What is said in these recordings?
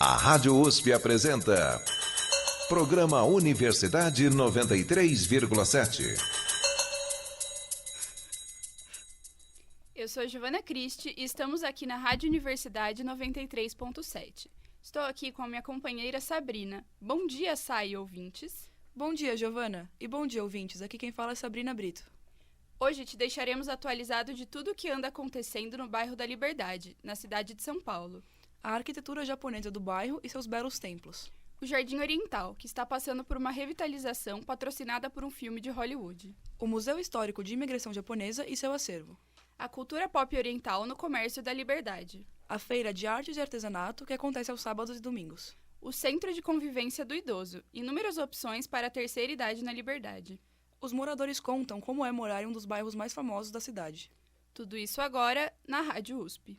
A Rádio USP apresenta Programa Universidade 93,7. Eu sou Giovana Cristi e estamos aqui na Rádio Universidade 93,7. Estou aqui com a minha companheira Sabrina. Bom dia, Sai, ouvintes. Bom dia, Giovana. E bom dia, ouvintes. Aqui quem fala é Sabrina Brito. Hoje te deixaremos atualizado de tudo o que anda acontecendo no bairro da Liberdade, na cidade de São Paulo. A arquitetura japonesa do bairro e seus belos templos. O Jardim Oriental, que está passando por uma revitalização patrocinada por um filme de Hollywood. O Museu Histórico de Imigração Japonesa e seu acervo. A cultura pop oriental no comércio da Liberdade. A Feira de Artes e Artesanato, que acontece aos sábados e domingos. O Centro de Convivência do Idoso. Inúmeras opções para a terceira idade na Liberdade. Os moradores contam como é morar em um dos bairros mais famosos da cidade. Tudo isso agora na Rádio USP.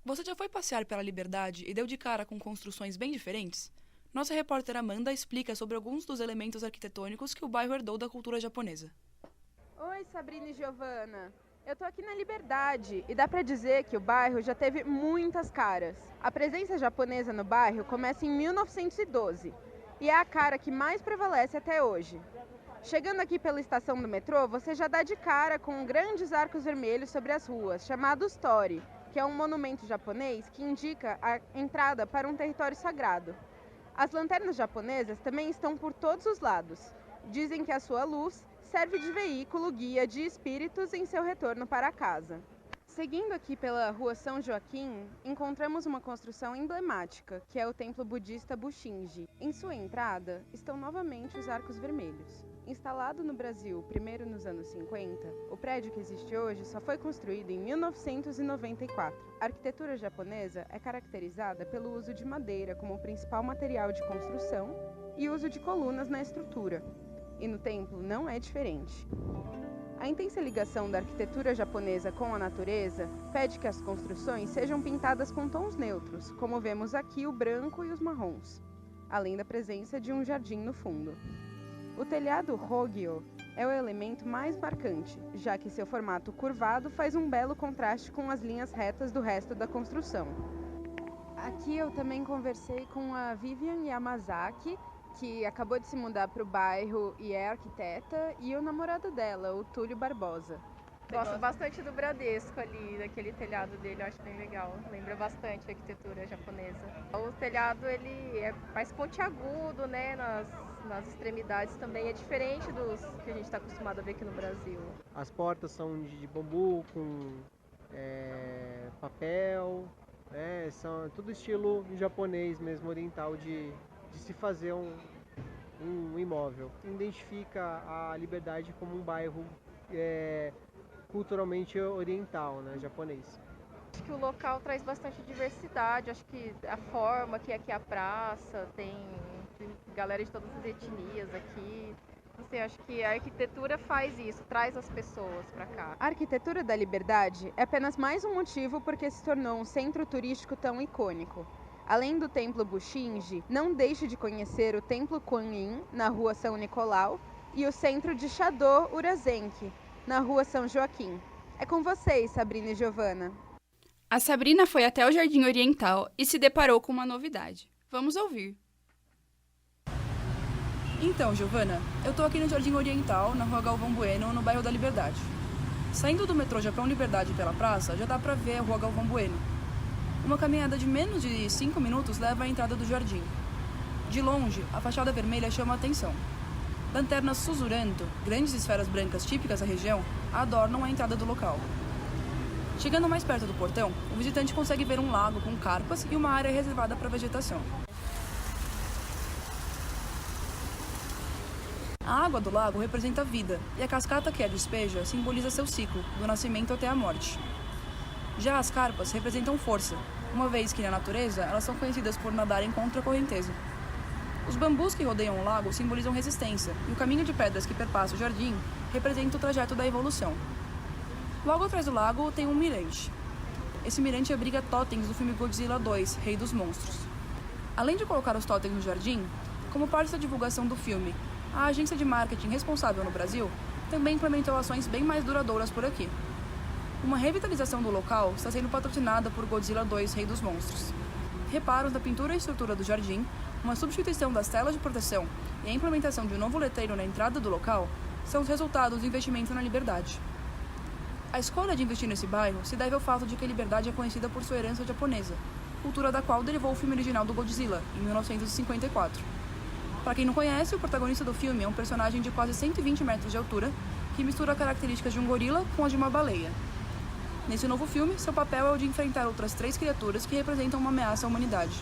Você já foi passear pela Liberdade e deu de cara com construções bem diferentes? Nossa repórter Amanda explica sobre alguns dos elementos arquitetônicos que o bairro herdou da cultura japonesa. Oi, Sabrina e Giovana. Eu tô aqui na Liberdade e dá pra dizer que o bairro já teve muitas caras. A presença japonesa no bairro começa em 1912 e é a cara que mais prevalece até hoje. Chegando aqui pela estação do metrô, você já dá de cara com grandes arcos vermelhos sobre as ruas, chamados Tori, que é um monumento japonês que indica a entrada para um território sagrado. As lanternas japonesas também estão por todos os lados. Dizem que a sua luz serve de veículo guia de espíritos em seu retorno para casa. Seguindo aqui pela rua São Joaquim, encontramos uma construção emblemática, que é o templo budista Bushinji. Em sua entrada estão novamente os arcos vermelhos. Instalado no Brasil primeiro nos anos 50, o prédio que existe hoje só foi construído em 1994. A arquitetura japonesa é caracterizada pelo uso de madeira como principal material de construção e uso de colunas na estrutura. E no templo não é diferente. A intensa ligação da arquitetura japonesa com a natureza pede que as construções sejam pintadas com tons neutros, como vemos aqui o branco e os marrons, além da presença de um jardim no fundo. O telhado Hogyo é o elemento mais marcante, já que seu formato curvado faz um belo contraste com as linhas retas do resto da construção. Aqui eu também conversei com a Vivian Yamazaki, que acabou de se mudar para o bairro e é arquiteta, e o namorado dela, o Túlio Barbosa. Gosto bastante do Bradesco ali, daquele telhado dele, eu acho bem legal. Lembra bastante a arquitetura japonesa. O telhado ele é mais pontiagudo, né, nas extremidades também. É diferente dos que a gente está acostumado a ver aqui no Brasil. As portas são de bambu com papel, são tudo estilo japonês mesmo, oriental, de se fazer um imóvel. Identifica a Liberdade como um bairro culturalmente oriental, né, japonês. Acho que o local traz bastante diversidade, acho que a forma que aqui é a praça, tem galera de todas as etnias aqui. Não sei, acho que a arquitetura faz isso, traz as pessoas para cá. A arquitetura da Liberdade é apenas mais um motivo porque se tornou um centro turístico tão icônico. Além do templo Bushinji, não deixe de conhecer o templo Kwan-in, na rua São Nicolau, e o centro de Shado Urazenki, na rua São Joaquim. É com vocês, Sabrina e Giovana. A Sabrina foi até o Jardim Oriental e se deparou com uma novidade. Vamos ouvir. Então, Giovana, eu tô aqui no Jardim Oriental, na rua Galvão Bueno, no bairro da Liberdade. Saindo do metrô Japão Liberdade pela praça, já dá pra ver a rua Galvão Bueno. Uma caminhada de menos de 5 minutos leva à entrada do jardim. De longe, a fachada vermelha chama a atenção. Lanternas Suzuranto, grandes esferas brancas típicas da região, adornam a entrada do local. Chegando mais perto do portão, o visitante consegue ver um lago com carpas e uma área reservada para vegetação. A água do lago representa a vida, e a cascata que a despeja simboliza seu ciclo, do nascimento até a morte. Já as carpas representam força, uma vez que na natureza elas são conhecidas por nadarem contra a correnteza. Os bambus que rodeiam o lago simbolizam resistência, e o caminho de pedras que perpassa o jardim representa o trajeto da evolução. Logo atrás do lago tem um mirante. esse mirante abriga totens do filme Godzilla 2, Rei dos Monstros. Além de colocar os totens no jardim, como parte da divulgação do filme, a agência de marketing responsável no Brasil também implementou ações bem mais duradouras por aqui. Uma revitalização do local está sendo patrocinada por Godzilla 2, Rei dos Monstros. Reparos na pintura e estrutura do jardim, uma substituição das telas de proteção e a implementação de um novo letreiro na entrada do local são os resultados do investimento na Liberdade. A escolha de investir nesse bairro se deve ao fato de que a Liberdade é conhecida por sua herança japonesa, cultura da qual derivou o filme original do Godzilla, em 1954. Para quem não conhece, o protagonista do filme é um personagem de quase 120 metros de altura, que mistura características de um gorila com as de uma baleia. Nesse novo filme, seu papel é o de enfrentar outras 3 criaturas que representam uma ameaça à humanidade.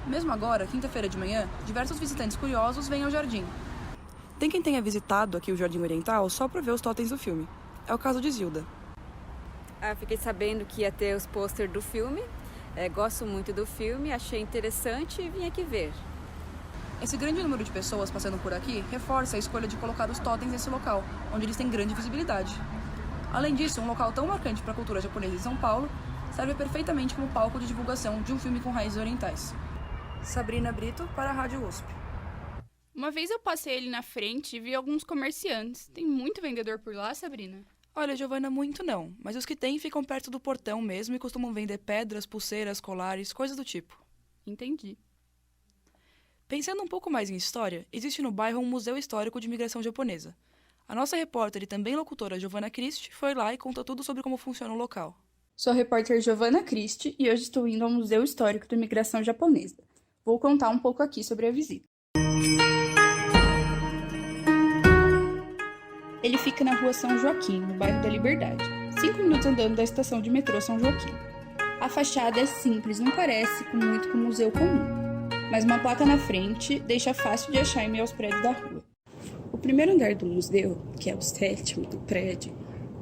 Mesmo agora, quinta-feira de manhã, diversos visitantes curiosos vêm ao jardim. Tem quem tenha visitado aqui o Jardim Oriental só para ver os totens do filme. É o caso de Zilda. Fiquei sabendo que ia ter os pôster do filme. Gosto muito do filme, achei interessante e vim aqui ver. Esse grande número de pessoas passando por aqui reforça a escolha de colocar os totens nesse local, onde eles têm grande visibilidade. Além disso, um local tão marcante para a cultura japonesa em São Paulo serve perfeitamente como palco de divulgação de um filme com raízes orientais. Sabrina Brito, para a Rádio USP. Uma vez eu passei ali na frente e vi alguns comerciantes. Tem muito vendedor por lá, Sabrina? Olha, Giovana, muito não, mas os que têm ficam perto do portão mesmo e costumam vender pedras, pulseiras, colares, coisas do tipo. Entendi. Pensando um pouco mais em história, existe no bairro um museu histórico de imigração japonesa. A nossa repórter e também locutora Giovana Christi foi lá e conta tudo sobre como funciona o local. Sou a repórter Giovana Christi e hoje estou indo ao Museu Histórico de Imigração Japonesa. Vou contar um pouco aqui sobre a visita. Ele fica na rua São Joaquim, no bairro da Liberdade, 5 minutos andando da estação de metrô São Joaquim. A fachada é simples, não parece muito com um museu comum, mas uma placa na frente deixa fácil de achar em meio aos prédios da rua. O primeiro andar do museu, que é o 7º do prédio,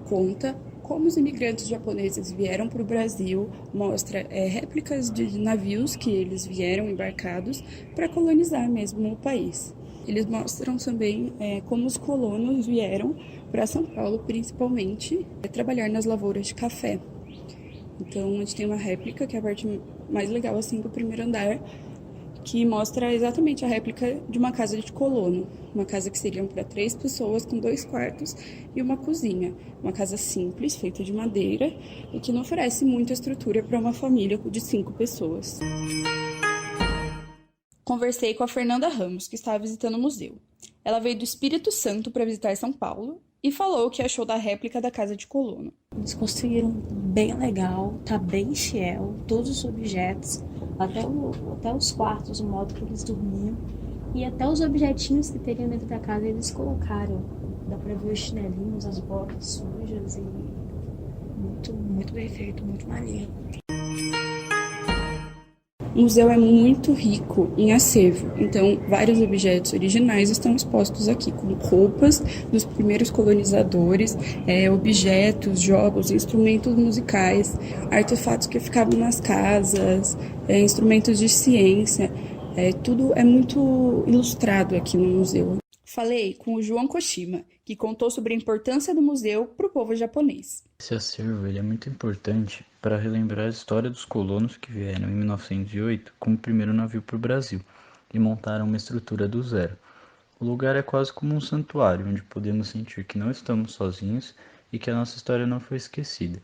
conta como os imigrantes japoneses vieram para o Brasil, mostra réplicas de navios que eles vieram embarcados para colonizar mesmo o país. Eles mostram também como os colonos vieram para São Paulo, principalmente, trabalhar nas lavouras de café. Então, a gente tem uma réplica, que é a parte mais legal assim, do primeiro andar, que mostra exatamente a réplica de uma casa de colono. Uma casa que seria para 3 pessoas, com 2 quartos e uma cozinha. Uma casa simples, feita de madeira, e que não oferece muita estrutura para uma família de 5 pessoas. Conversei com a Fernanda Ramos, que estava visitando o museu. Ela veio do Espírito Santo para visitar São Paulo e falou o que achou da réplica da casa de colono. Eles construíram bem legal, tá bem fiel, todos os objetos, até os quartos, o modo que eles dormiam, e até os objetinhos que teriam dentro da casa eles colocaram. Dá pra ver os chinelinhos, as botas sujas, e muito bem feito, muito maneiro. O museu é muito rico em acervo, então vários objetos originais estão expostos aqui, como roupas dos primeiros colonizadores, objetos, jogos, instrumentos musicais, artefatos que ficavam nas casas, instrumentos de ciência, tudo é muito ilustrado aqui no museu. Falei com o João Koshima, que contou sobre a importância do museu para o povo japonês. Esse acervo é muito importante para relembrar a história dos colonos que vieram em 1908 como o primeiro navio para o Brasil e montaram uma estrutura do zero. O lugar é quase como um santuário, onde podemos sentir que não estamos sozinhos e que a nossa história não foi esquecida.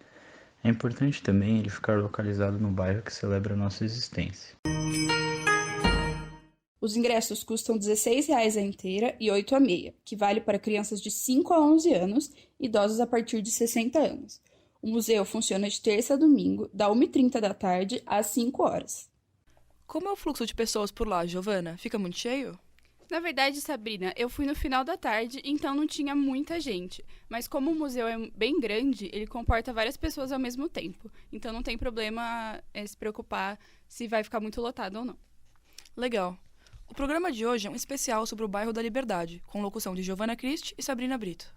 É importante também ele ficar localizado no bairro que celebra a nossa existência. Os ingressos custam R$ 16,00 a inteira e R$ 8,00 a meia, que vale para crianças de 5 a 11 anos e idosos a partir de 60 anos. O museu funciona de terça a domingo, da 1h30 da tarde às 5 horas. Como é o fluxo de pessoas por lá, Giovana? Fica muito cheio? Na verdade, Sabrina, eu fui no final da tarde, então não tinha muita gente. Mas como o museu é bem grande, ele comporta várias pessoas ao mesmo tempo. Então não tem problema se preocupar se vai ficar muito lotado ou não. Legal. O programa de hoje é um especial sobre o bairro da Liberdade, com locução de Giovana Christi e Sabrina Brito.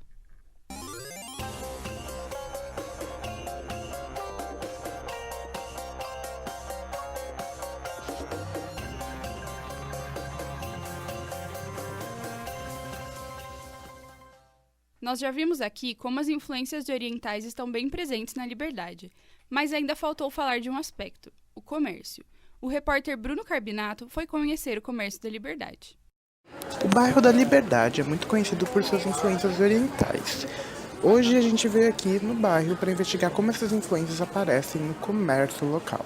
Nós já vimos aqui como as influências orientais estão bem presentes na Liberdade, mas ainda faltou falar de um aspecto, o comércio. O repórter Bruno Carbinato foi conhecer o comércio da Liberdade. O bairro da Liberdade é muito conhecido por suas influências orientais. Hoje a gente veio aqui no bairro para investigar como essas influências aparecem no comércio local.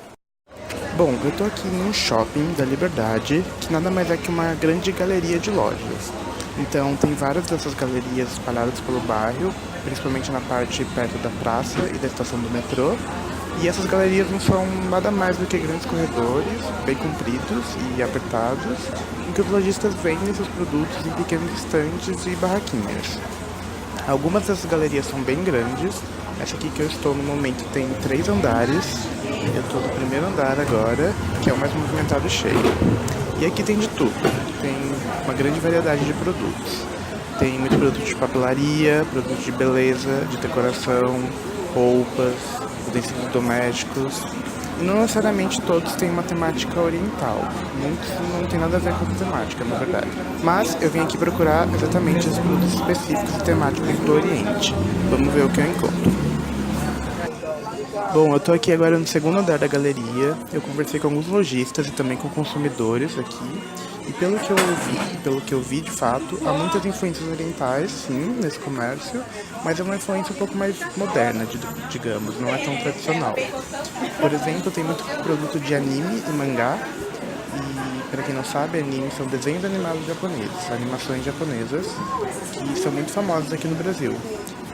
Bom, eu tô aqui em um shopping da Liberdade, que nada mais é que uma grande galeria de lojas. Então tem várias dessas galerias espalhadas pelo bairro, principalmente na parte perto da praça e da estação do metrô. E essas galerias não são nada mais do que grandes corredores, bem compridos e apertados, em que os lojistas vendem seus produtos em pequenos estantes e barraquinhas. Algumas dessas galerias são bem grandes. Essa aqui que eu estou no momento tem 3 andares. Eu estou no primeiro andar agora, que é o mais movimentado e cheio. E aqui tem de tudo. Tem uma grande variedade de produtos. Tem muito produto de papelaria, produto de beleza, de decoração, roupas, utensílios domésticos. E não necessariamente todos têm uma temática oriental. Muitos não tem nada a ver com a temática, na verdade. Mas eu vim aqui procurar exatamente os produtos específicos e temáticos do Oriente. Vamos ver o que eu encontro. Bom, eu tô aqui agora no segundo andar da galeria. Eu conversei com alguns lojistas e também com consumidores aqui. E pelo que eu vi de fato, há muitas influências orientais, sim, nesse comércio, mas é uma influência um pouco mais moderna, digamos, não é tão tradicional. Por exemplo, tem muito produto de anime e mangá. E, para quem não sabe, anime são desenhos animados japoneses, animações japonesas, que são muito famosas aqui no Brasil.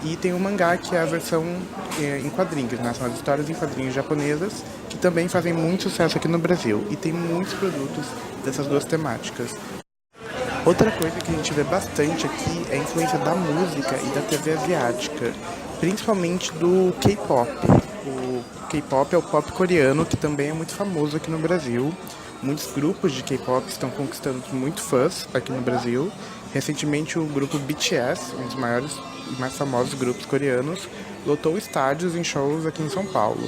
E tem o mangá, que é a versão em quadrinhos, né? São as histórias em quadrinhos japonesas, que também fazem muito sucesso aqui no Brasil. E tem muitos produtos dessas duas temáticas. Outra coisa que a gente vê bastante aqui é a influência da música e da TV asiática, principalmente do K-pop. O K-pop é o pop coreano, que também é muito famoso aqui no Brasil. Muitos grupos de K-pop estão conquistando muito fãs aqui no Brasil. Recentemente, o grupo BTS, um dos maiores e mais famosos grupos coreanos, lotou estádios em shows aqui em São Paulo.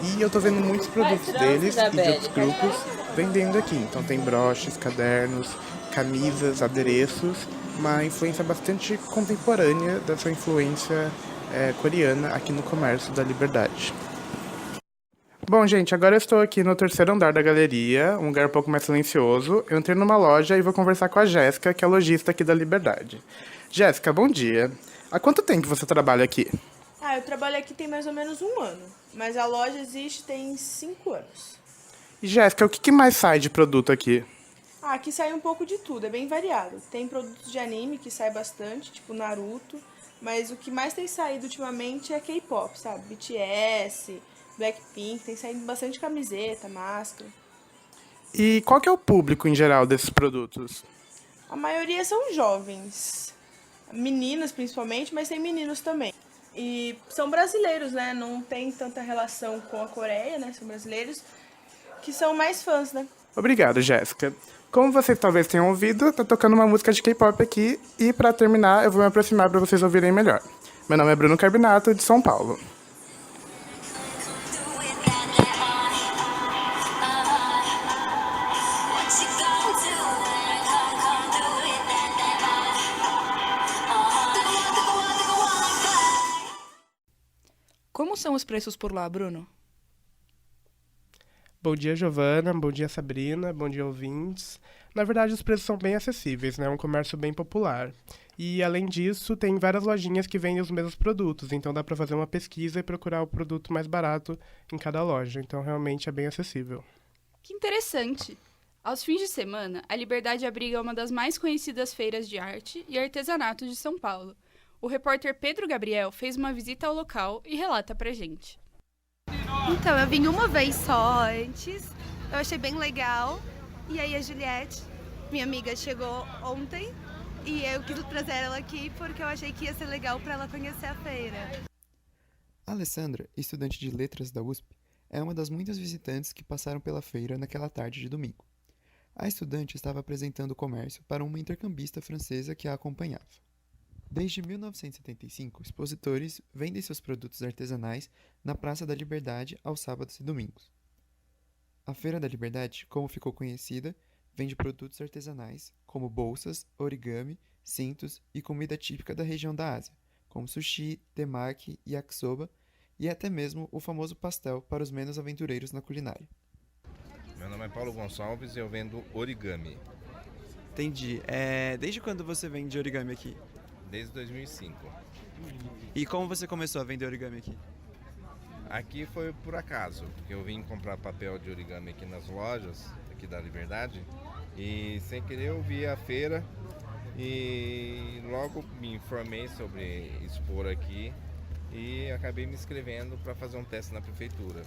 E eu tô vendo muitos produtos deles e de outros grupos vendendo aqui. Então tem broches, cadernos, camisas, adereços, uma influência bastante contemporânea dessa influência coreana aqui no comércio da Liberdade. Bom, gente, agora eu estou aqui no terceiro andar da galeria, um lugar um pouco mais silencioso. Eu entrei numa loja e vou conversar com a Jéssica, que é a lojista aqui da Liberdade. Jéssica, bom dia. Há quanto tempo você trabalha aqui? Eu trabalho aqui tem mais ou menos 1 ano, mas a loja existe tem 5 anos. E Jéssica, o que mais sai de produto aqui? Aqui sai um pouco de tudo, é bem variado. Tem produtos de anime que sai bastante, tipo Naruto, mas o que mais tem saído ultimamente é K-pop, sabe? BTS, Blackpink, tem saído bastante camiseta, máscara. E qual que é o público em geral desses produtos? A maioria são jovens, meninas principalmente, mas tem meninos também. E são brasileiros, né? Não tem tanta relação com a Coreia, né? São brasileiros que são mais fãs, né? Obrigado, Jéssica. Como vocês talvez tenham ouvido, tá tocando uma música de K-pop aqui e para terminar eu vou me aproximar para vocês ouvirem melhor. Meu nome é Bruno Carbinato, de São Paulo. Como são os preços por lá, Bruno? Bom dia, Giovana. Bom dia, Sabrina. Bom dia, ouvintes. Na verdade, os preços são bem acessíveis, né? É um comércio bem popular. E, além disso, tem várias lojinhas que vendem os mesmos produtos. Então, dá para fazer uma pesquisa e procurar o produto mais barato em cada loja. Então, realmente é bem acessível. Que interessante! Aos fins de semana, a Liberdade abriga uma das mais conhecidas feiras de arte e artesanato de São Paulo. O repórter Pedro Gabriel fez uma visita ao local e relata pra gente. Então, eu vim uma vez só antes, eu achei bem legal. E aí a Juliette, minha amiga, chegou ontem e eu quis trazer ela aqui porque eu achei que ia ser legal para ela conhecer a feira. A Alessandra, estudante de letras da USP, é uma das muitas visitantes que passaram pela feira naquela tarde de domingo. A estudante estava apresentando o comércio para uma intercambista francesa que a acompanhava. Desde 1975, expositores vendem seus produtos artesanais na Praça da Liberdade aos sábados e domingos. A Feira da Liberdade, como ficou conhecida, vende produtos artesanais como bolsas, origami, cintos e comida típica da região da Ásia, como sushi, temaki, yakisoba e até mesmo o famoso pastel para os menos aventureiros na culinária. Meu nome é Paulo Gonçalves e eu vendo origami. Entendi. Desde quando você vende origami aqui? Desde 2005. E como você começou a vender origami aqui? Aqui foi por acaso, porque eu vim comprar papel de origami aqui nas lojas, aqui da Liberdade, e sem querer eu vi a feira e logo me informei sobre expor aqui e acabei me inscrevendo para fazer um teste na prefeitura.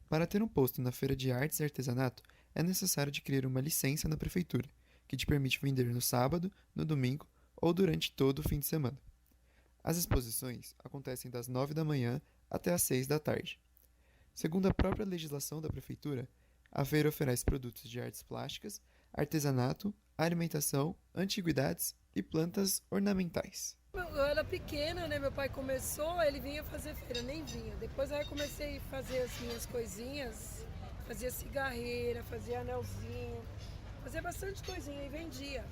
Para ter um posto na Feira de Artes e Artesanato, é necessário adquirir uma licença na prefeitura, que te permite vender no sábado, no domingo ou durante todo o fim de semana. As exposições acontecem das 9 da manhã até às 6 da tarde. Segundo a própria legislação da prefeitura, a feira oferece produtos de artes plásticas, artesanato, alimentação, antiguidades e plantas ornamentais. Eu era pequena, né? Meu pai começou, ele vinha fazer feira, eu nem vinha. Depois aí eu comecei a fazer as minhas coisinhas, fazia cigarreira, fazia anelzinho, fazia bastante coisinha e vendia.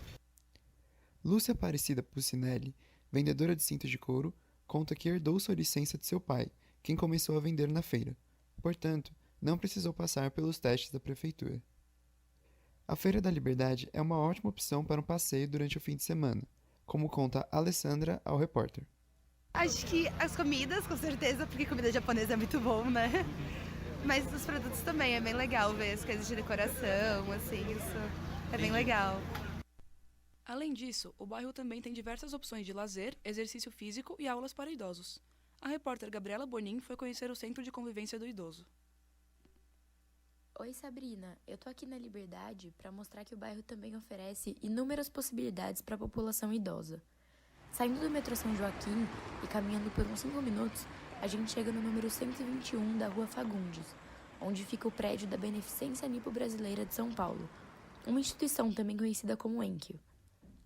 Lúcia Aparecida Pucinelli, vendedora de cintos de couro, conta que herdou sua licença de seu pai, quem começou a vender na feira. Portanto, não precisou passar pelos testes da prefeitura. A Feira da Liberdade é uma ótima opção para um passeio durante o fim de semana, como conta Alessandra ao repórter. Acho que as comidas, com certeza, porque comida japonesa é muito bom, né? Mas os produtos também, é bem legal ver as coisas de decoração, assim, isso é bem legal. Além disso, o bairro também tem diversas opções de lazer, exercício físico e aulas para idosos. A repórter Gabriela Bonin foi conhecer o Centro de Convivência do Idoso. Oi, Sabrina. Eu tô aqui na Liberdade para mostrar que o bairro também oferece inúmeras possibilidades para a população idosa. Saindo do metrô São Joaquim e caminhando por uns 5 minutos, a gente chega no número 121 da Rua Fagundes, onde fica o prédio da Beneficência Nipo-Brasileira de São Paulo, uma instituição também conhecida como Enkyo.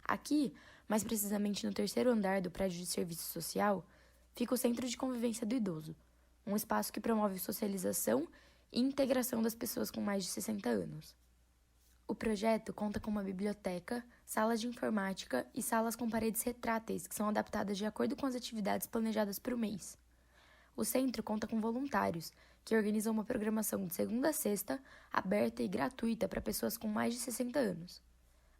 Aqui, mais precisamente no 3º andar do prédio de serviço social, fica o Centro de Convivência do Idoso, um espaço que promove socialização e integração das pessoas com mais de 60 anos. O projeto conta com uma biblioteca, salas de informática e salas com paredes retráteis que são adaptadas de acordo com as atividades planejadas para o mês. O centro conta com voluntários, que organizam uma programação de segunda a sexta, aberta e gratuita para pessoas com mais de 60 anos.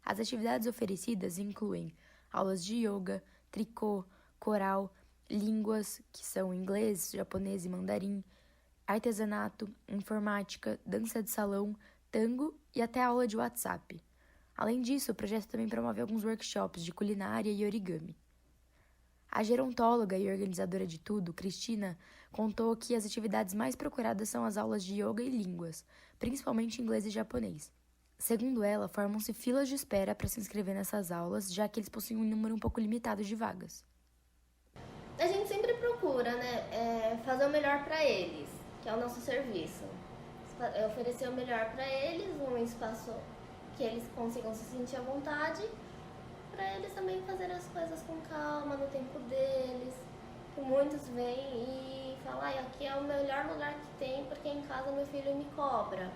As atividades oferecidas incluem aulas de yoga, tricô, coral, línguas, que são inglês, japonês e mandarim, artesanato, informática, dança de salão, tango e até aula de WhatsApp. Além disso, o projeto também promove alguns workshops de culinária e origami. A gerontóloga e organizadora de tudo, Cristina, contou que as atividades mais procuradas são as aulas de yoga e línguas, principalmente inglês e japonês. Segundo ela, formam-se filas de espera para se inscrever nessas aulas, já que eles possuem um número um pouco limitado de vagas. A gente sempre procura, né, fazer o melhor para eles, que é o nosso serviço. Oferecer o melhor para eles, um espaço que eles consigam se sentir à vontade, para eles também fazerem as coisas com calma, no tempo deles. Que muitos vêm e falam, aqui é o melhor lugar que tem, porque em casa meu filho me cobra.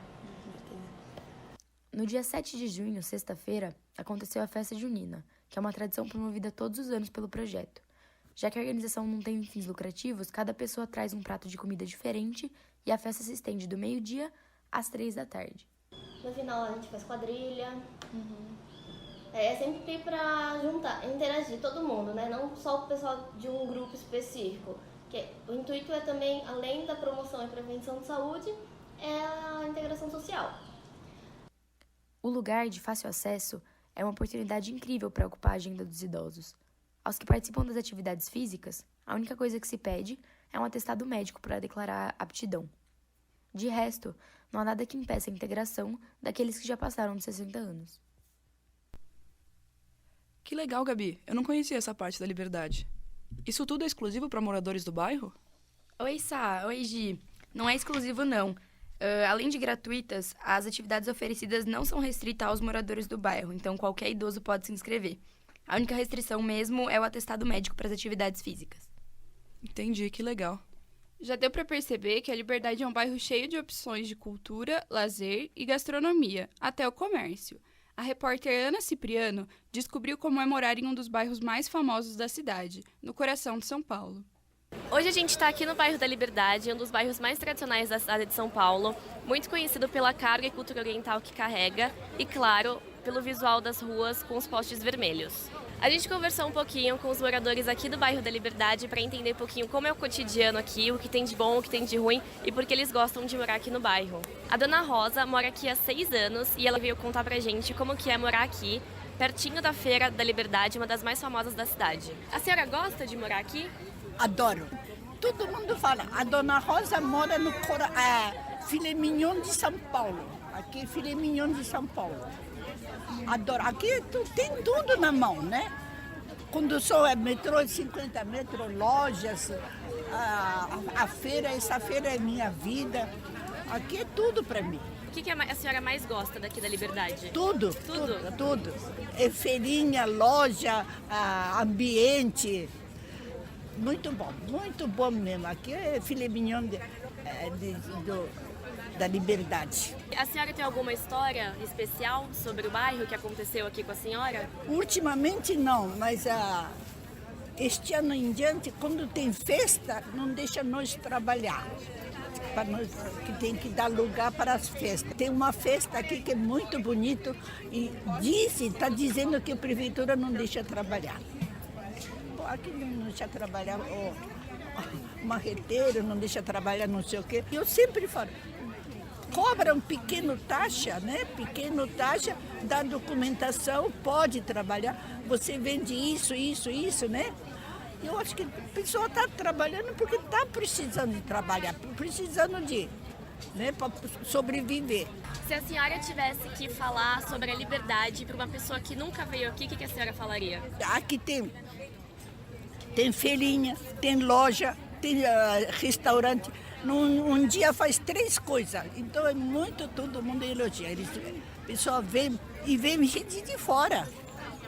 No dia 7 de junho, sexta-feira, aconteceu a festa junina, que é uma tradição promovida todos os anos pelo projeto. Já que a organização não tem fins lucrativos, cada pessoa traz um prato de comida diferente e a festa se estende do meio-dia às 3 da tarde. No final a gente faz quadrilha. É sempre pra juntar, interagir todo mundo, né? Não só o pessoal de um grupo específico. O intuito é também, além da promoção e prevenção de saúde, é a integração social. O lugar de fácil acesso é uma oportunidade incrível para ocupar a agenda dos idosos. Aos que participam das atividades físicas, a única coisa que se pede é um atestado médico para declarar aptidão. De resto, não há nada que impeça a integração daqueles que já passaram de 60 anos. Que legal, Gabi. Eu não conhecia essa parte da Liberdade. Isso tudo é exclusivo para moradores do bairro? Oi, Sá. Oi, Gi. Não é exclusivo, não. Além de gratuitas, as atividades oferecidas não são restritas aos moradores do bairro, então qualquer idoso pode se inscrever. A única restrição mesmo é o atestado médico para as atividades físicas. Entendi, que legal. Já deu para perceber que a Liberdade é um bairro cheio de opções de cultura, lazer e gastronomia, até o comércio. A repórter Ana Cipriano descobriu como é morar em um dos bairros mais famosos da cidade, no coração de São Paulo. Hoje a gente está aqui no bairro da Liberdade, um dos bairros mais tradicionais da cidade de São Paulo, muito conhecido pela carga e cultura oriental que carrega e, claro, pelo visual das ruas com os postes vermelhos. A gente conversou um pouquinho com os moradores aqui do bairro da Liberdade para entender um pouquinho como é o cotidiano aqui, o que tem de bom, o que tem de ruim e por que eles gostam de morar aqui no bairro. A dona Rosa mora aqui há 6 anos e ela veio contar pra gente como que é morar aqui, pertinho da Feira da Liberdade, uma das mais famosas da cidade. A senhora gosta de morar aqui? Adoro. Todo mundo fala, a dona Rosa mora no Filé Mignon de São Paulo. Aqui, Filé Mignon de São Paulo. Adoro. Aqui tem tudo na mão, né? Condução é metrô de 50 metros, lojas, a feira, essa feira é minha vida. Aqui é tudo para mim. O que a senhora mais gosta daqui da Liberdade? Tudo. É feirinha, loja, ambiente. Muito bom mesmo. Aqui é filé mignon da Liberdade. A senhora tem alguma história especial sobre o bairro que aconteceu aqui com a senhora? Ultimamente não, mas este ano em diante, quando tem festa, não deixa nós trabalhar. Para nós, que tem que dar lugar para as festas. Tem uma festa aqui que é muito bonito e está dizendo que a prefeitura não deixa trabalhar. Aqui não deixa trabalhar o marreteiro, não deixa trabalhar não sei o quê. Eu sempre falo, cobra um pequeno taxa, né? Pequeno taxa da documentação, pode trabalhar. Você vende isso, né? Eu acho que a pessoa está trabalhando porque está precisando de trabalhar, precisando né, para sobreviver. Se a senhora tivesse que falar sobre a Liberdade para uma pessoa que nunca veio aqui, o que a senhora falaria? Aqui tem feirinha, tem loja, tem restaurante. Um dia faz 3 coisas. Então é muito, todo mundo elogia. A pessoa vem gente de fora.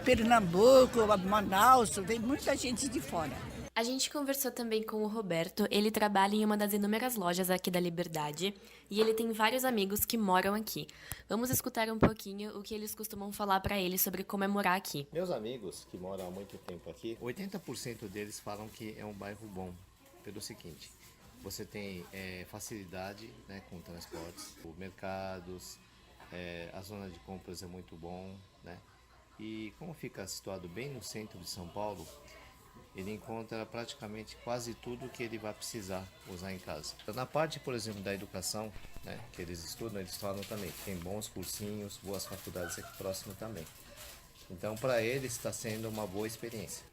Pernambuco, Manaus, vem muita gente de fora. A gente conversou também com o Roberto, ele trabalha em uma das inúmeras lojas aqui da Liberdade e ele tem vários amigos que moram aqui. Vamos escutar um pouquinho o que eles costumam falar para ele sobre como é morar aqui. Meus amigos que moram há muito tempo aqui, 80% deles falam que é um bairro bom, pelo seguinte, você tem facilidade, né, com transportes, mercados, a zona de compras é muito bom, né? E como fica situado bem no centro de São Paulo, ele encontra praticamente quase tudo que ele vai precisar usar em casa. Na parte, por exemplo, da educação, né, que eles estudam, eles falam também que tem bons cursinhos, boas faculdades aqui próximo também. Então, para eles está sendo uma boa experiência.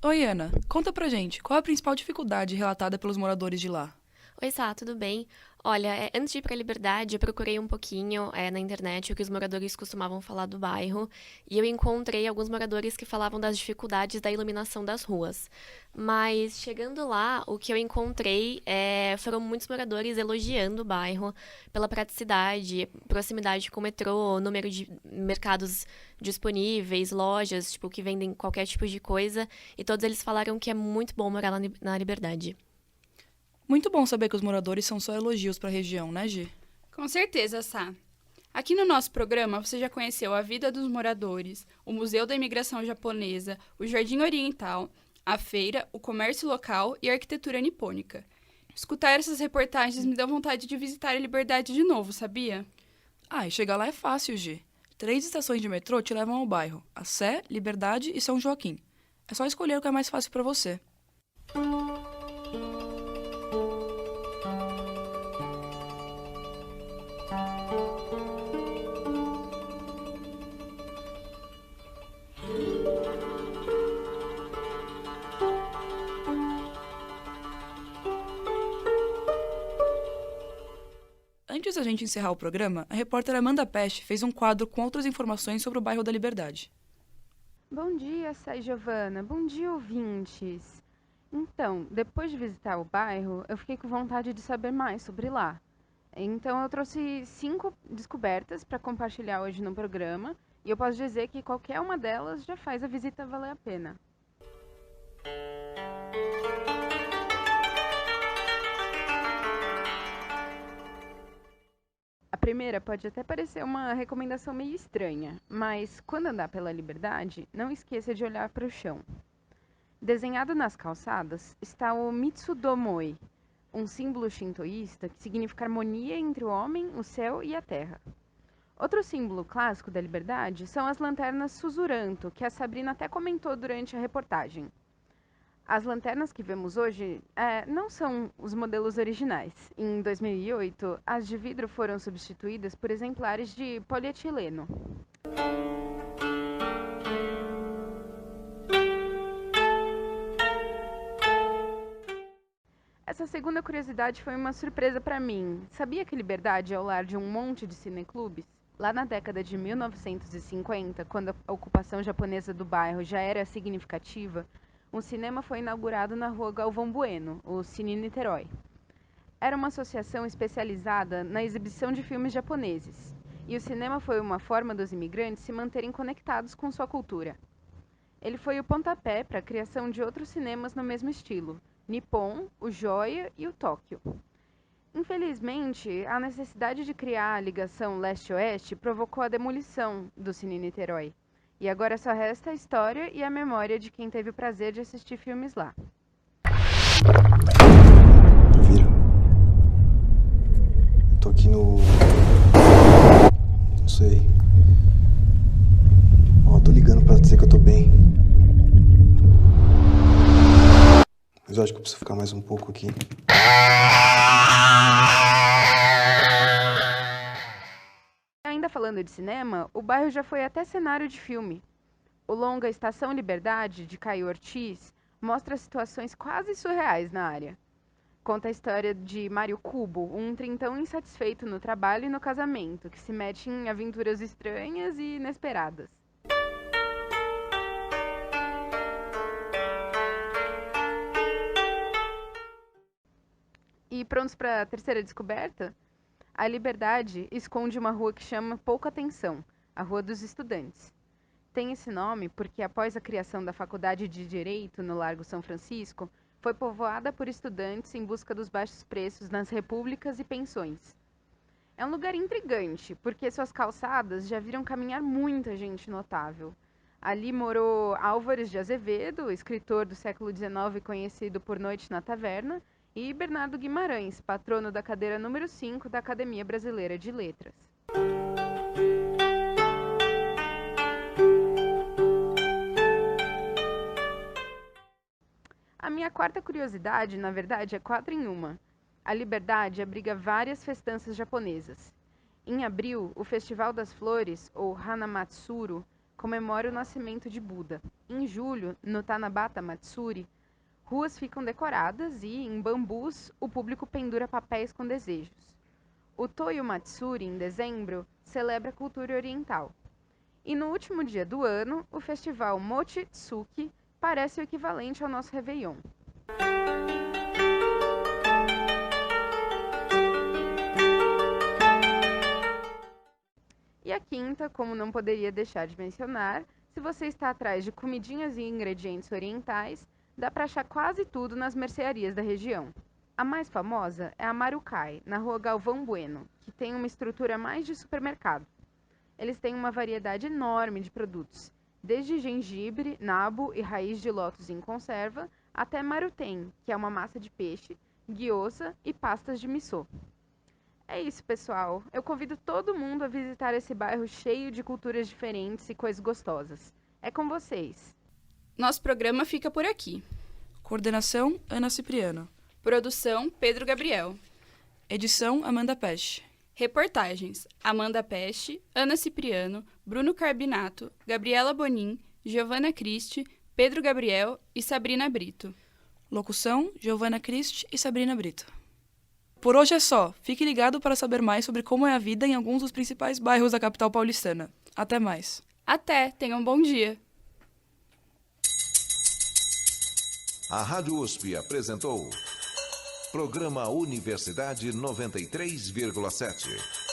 Oi, Ana, conta pra gente, qual é a principal dificuldade relatada pelos moradores de lá? Oi, Sá, tudo bem? Olha, antes de ir para a Liberdade, eu procurei um pouquinho na internet o que os moradores costumavam falar do bairro e eu encontrei alguns moradores que falavam das dificuldades da iluminação das ruas. Mas, chegando lá, o que eu encontrei foram muitos moradores elogiando o bairro pela praticidade, proximidade com o metrô, número de mercados disponíveis, lojas, que vendem qualquer tipo de coisa, e todos eles falaram que é muito bom morar lá na Liberdade. Muito bom saber que os moradores são só elogios para a região, né, Gi? Com certeza, Sá. Aqui no nosso programa, você já conheceu a vida dos moradores, o Museu da Imigração Japonesa, o Jardim Oriental, a feira, o comércio local e a arquitetura nipônica. Escutar essas reportagens me deu vontade de visitar a Liberdade de novo, sabia? E chegar lá é fácil, Gi. 3 estações de metrô te levam ao bairro, a Sé, Liberdade e São Joaquim. É só escolher o que é mais fácil para você. Antes da gente encerrar o programa, a repórter Amanda Peste fez um quadro com outras informações sobre o bairro da Liberdade. Bom dia, Sai Giovana. Bom dia, ouvintes. Então, depois de visitar o bairro, eu fiquei com vontade de saber mais sobre lá. Então, eu trouxe 5 descobertas para compartilhar hoje no programa e eu posso dizer que qualquer uma delas já faz a visita valer a pena. A primeira pode até parecer uma recomendação meio estranha, mas quando andar pela Liberdade, não esqueça de olhar para o chão. Desenhado nas calçadas está o Mitsudomoi, um símbolo shintoísta que significa harmonia entre o homem, o céu e a terra. Outro símbolo clássico da Liberdade são as lanternas Suzuranto, que a Sabrina até comentou durante a reportagem. As lanternas que vemos hoje não são os modelos originais. Em 2008, as de vidro foram substituídas por exemplares de polietileno. Essa segunda curiosidade foi uma surpresa para mim. Sabia que Liberdade é o lar de um monte de cineclubes? Lá na década de 1950, quando a ocupação japonesa do bairro já era significativa, um cinema foi inaugurado na rua Galvão Bueno, o Cine Niterói. Era uma associação especializada na exibição de filmes japoneses, e o cinema foi uma forma dos imigrantes se manterem conectados com sua cultura. Ele foi o pontapé para a criação de outros cinemas no mesmo estilo, Nippon, o Joia e o Tóquio. Infelizmente, a necessidade de criar a ligação leste-oeste provocou a demolição do Cine Niterói. E agora só resta a história e a memória de quem teve o prazer de assistir filmes lá. Elvira, eu tô aqui no... Não sei. Ó, tô ligando pra dizer que eu tô bem. Mas eu acho que eu preciso ficar mais um pouco aqui. Ainda falando de cinema, o bairro já foi até cenário de filme. O longa Estação Liberdade, de Caio Ortiz, mostra situações quase surreais na área. Conta a história de Mário Cubo, um trintão insatisfeito no trabalho e no casamento, que se mete em aventuras estranhas e inesperadas. E prontos para a terceira descoberta? A Liberdade esconde uma rua que chama pouca atenção, a Rua dos Estudantes. Tem esse nome porque, após a criação da Faculdade de Direito no Largo São Francisco, foi povoada por estudantes em busca dos baixos preços nas repúblicas e pensões. É um lugar intrigante, porque suas calçadas já viram caminhar muita gente notável. Ali morou Álvares de Azevedo, escritor do século XIX conhecido por Noite na Taverna, e Bernardo Guimarães, patrono da cadeira número 5 da Academia Brasileira de Letras. A minha quarta curiosidade, na verdade, é 4 em 1. A Liberdade abriga várias festanças japonesas. Em abril, o Festival das Flores, ou Hanamatsuru, comemora o nascimento de Buda. Em julho, no Tanabata Matsuri, ruas ficam decoradas e, em bambus, o público pendura papéis com desejos. O Toyo Matsuri, em dezembro, celebra a cultura oriental. E no último dia do ano, o festival Mochitsuki parece o equivalente ao nosso Réveillon. E a quinta, como não poderia deixar de mencionar, se você está atrás de comidinhas e ingredientes orientais, dá para achar quase tudo nas mercearias da região. A mais famosa é a Marukai, na rua Galvão Bueno, que tem uma estrutura mais de supermercado. Eles têm uma variedade enorme de produtos, desde gengibre, nabo e raiz de lótus em conserva, até maruten, que é uma massa de peixe, gyoza e pastas de miso. É isso, pessoal. Eu convido todo mundo a visitar esse bairro cheio de culturas diferentes e coisas gostosas. É com vocês. Nosso programa fica por aqui. Coordenação, Ana Cipriano. Produção, Pedro Gabriel. Edição, Amanda Peste. Reportagens, Amanda Peste, Ana Cipriano, Bruno Carbinato, Gabriela Bonin, Giovana Cristi, Pedro Gabriel e Sabrina Brito. Locução, Giovana Cristi e Sabrina Brito. Por hoje é só. Fique ligado para saber mais sobre como é a vida em alguns dos principais bairros da capital paulistana. Até mais. Até, tenham um bom dia. A Rádio USP apresentou Programa Universidade 93,7.